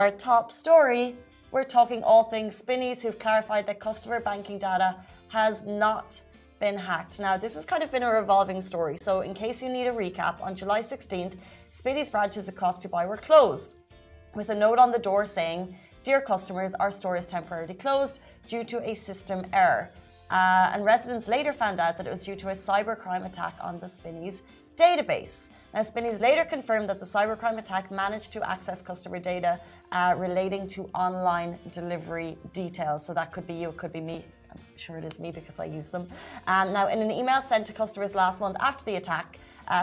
Our top story, we're talking all things Spinneys, who've clarified that customer banking data has not been hacked. Now, this has kind of been a revolving story. So in case you need a recap, on July 16th, Spinneys branches across Dubai were closed with a note on the door saying, "Dear customers, our store is temporarily closed due to a system error." And residents later found out that it was due to a cybercrime attack on the Spinneys database. Now, Spinneys later confirmed that the cybercrime attack managed to access customer data relating to online delivery details. So that could be you, it could be me. I'm sure it is me because I use them. Now, in an email sent to customers last month after the attack,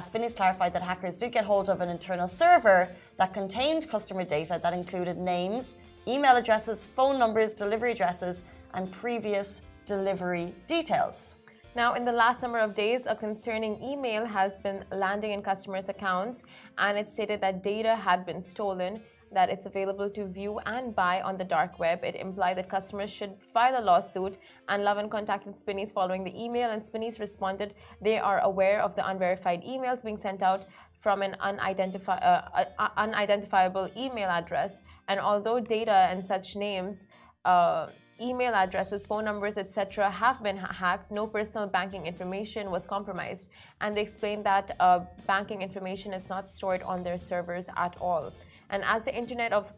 Spinneys clarified that hackers did get hold of an internal server that contained customer data that included names, email addresses, phone numbers, delivery addresses, and previous delivery details. Now, in the last number of days, a concerning email has been landing in customers' accounts, and it stated that data had been stolen, that it's available to view and buy on the dark web. It implied that customers should file a lawsuit, and Lovin contacted Spinneys following the email, and Spinneys responded they are aware of the unverified emails being sent out from an unidentifiable email address. And although data and such names, email addresses, phone numbers, etc. have been hacked, no personal banking information was compromised. And they explained that banking information is not stored on their servers at all. And as the Internet of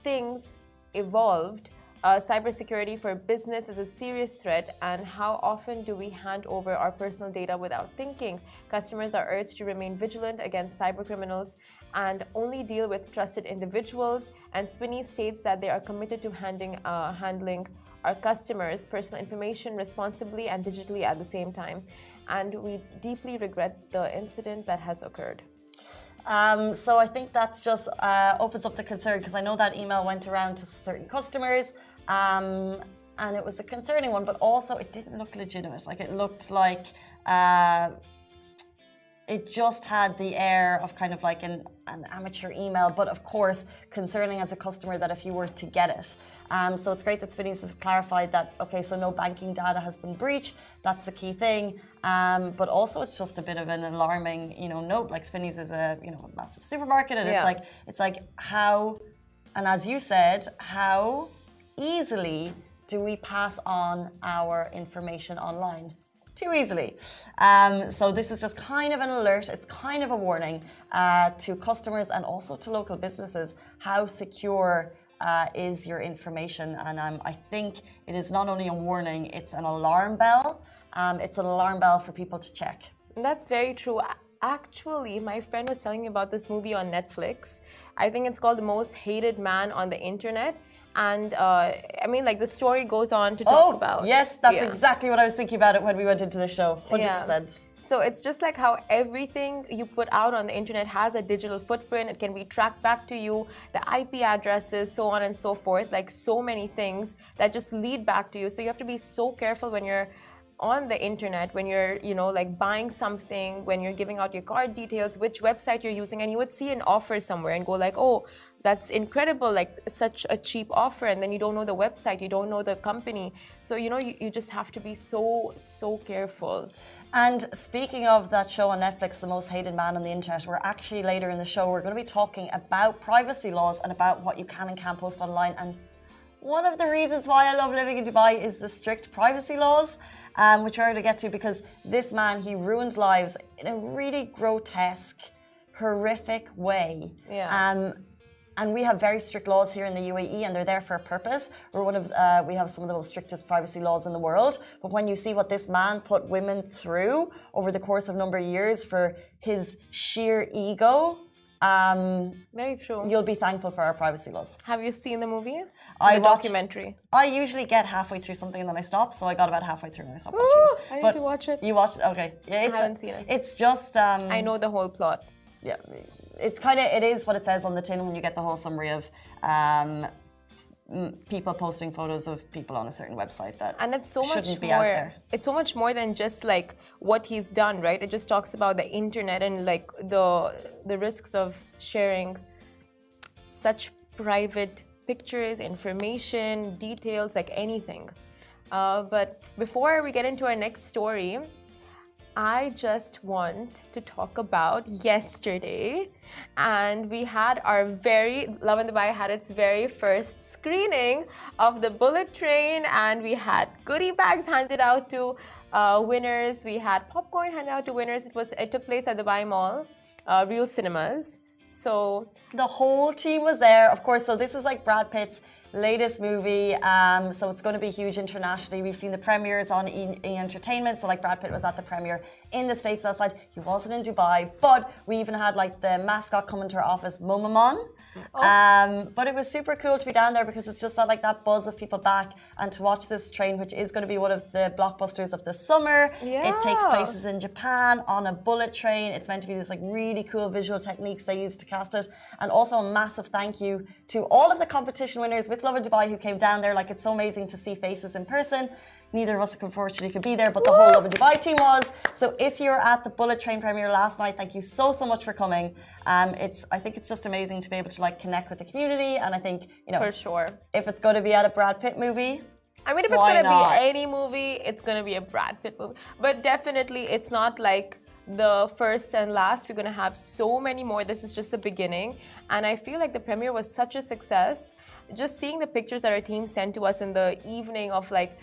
Things evolved, cybersecurity for business is a serious threat. And how often do we hand over our personal data without thinking? Customers are urged to remain vigilant against cybercriminals and only deal with trusted individuals. And Spinneys states that they are committed to handling our customers' personal information responsibly and digitally at the same time. And we deeply regret the incident that has occurred. So I think that's just opens up the concern, because I know that email went around to certain customers, and it was a concerning one, but also it didn't look legitimate. Like, it looked like it just had the air of kind of like an amateur email, but of course concerning as a customer that if you were to get it. So it's great that Spinneys has clarified that, okay, so no banking data has been breached. That's the key thing. But also it's just a bit of an alarming, note. Like, Spinneys is a massive supermarket, and it's like how, and as you said, how easily do we pass on our information online? Too easily. So this is just kind of an alert. It's kind of a warning to customers and also to local businesses. How secure is your information? And I think it is not only a warning, it's an alarm bell. It's an alarm bell for people to check. That's very true. Actually, my friend was telling me about this movie on Netflix. I think it's called The Most Hated Man on the Internet. And I mean, like, the story goes on to talk about. Yes, that's exactly what I was thinking about it when we went into the show. 100%. Yeah. So it's just like how everything you put out on the internet has a digital footprint. It can be tracked back to you, the IP addresses, so on and so forth. Like, so many things that just lead back to you. So you have to be so careful when you're on the internet, when you're, like, buying something, when you're giving out your card details, which website you're using, and you would see an offer somewhere and go like, oh, that's incredible, like such a cheap offer, and then you don't know the website, you don't know the company. So, you just have to be so careful. And speaking of that show on Netflix, The Most Hated Man on the Internet, we're actually later in the show, we're going to be talking about privacy laws and about what you can and can't post online. And one of the reasons why I love living in Dubai is the strict privacy laws, which we're going to get to, because this man, he ruined lives in a really grotesque, horrific way. Yeah. And we have very strict laws here in the UAE, and they're there for a purpose. We have some of the most strictest privacy laws in the world. But when you see what this man put women through over the course of a number of years for his sheer ego, very true. You'll be thankful for our privacy laws. Have you seen the movie? The documentary? I usually get halfway through something and then I stop. So I got about halfway through and I stopped watching it. I need to watch it. You watched it? Okay. Yeah, I haven't seen it. It's just... I know the whole plot. Yeah. It is what it says on the tin when you get the whole summary of people posting photos of people on a certain website that and it's so shouldn't much be more, out there. It's so much more than just like what he's done, right? It just talks about the internet and like the risks of sharing such private pictures, information, details, like anything. But before we get into our next story, I just want to talk about yesterday, and we had our Lovin Dubai had its very first screening of the bullet train, and we had goodie bags handed out to winners. We had popcorn handed out to winners. It took place at Dubai Mall, Real Cinemas. So the whole team was there, of course. So this is like Brad Pitt's latest movie, so it's going to be huge internationally. We've seen the premieres on E Entertainment, so like Brad Pitt was at the premiere in the States last night. He wasn't in Dubai, but we even had like the mascot coming to our office, Momamon. But it was super cool to be down there because it's just like that buzz of people back, and to watch this train, which is going to be one of the blockbusters of the summer. Yeah. It takes places in Japan on a bullet train. It's meant to be this like really cool visual techniques they used to cast it. And also a massive thank you to all of the competition winners with Lovin Dubai who came down there. Like, it's so amazing to see faces in person. Neither of us unfortunately could be there, but the whole Lovin Dubai team was. So if you're at the bullet train premiere last night, thank you so much for coming. I think it's just amazing to be able to like connect with the community, and I think, you know, for sure, if it's going to be at a Brad Pitt movie, I mean, if it's going to be any movie, it's going to be a Brad Pitt movie. But definitely, it's not like the first and last. We're going to have so many more. This is just the beginning. And I feel like the premiere was such a success. Just seeing the pictures that our team sent to us in the evening of like,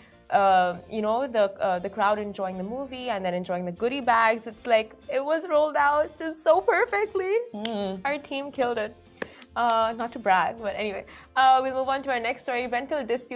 you know, the crowd enjoying the movie and then enjoying the goodie bags. It's like, it was rolled out just so perfectly. Our team killed it. Not to brag, but anyway. We'll move on to our next story. Rental dispute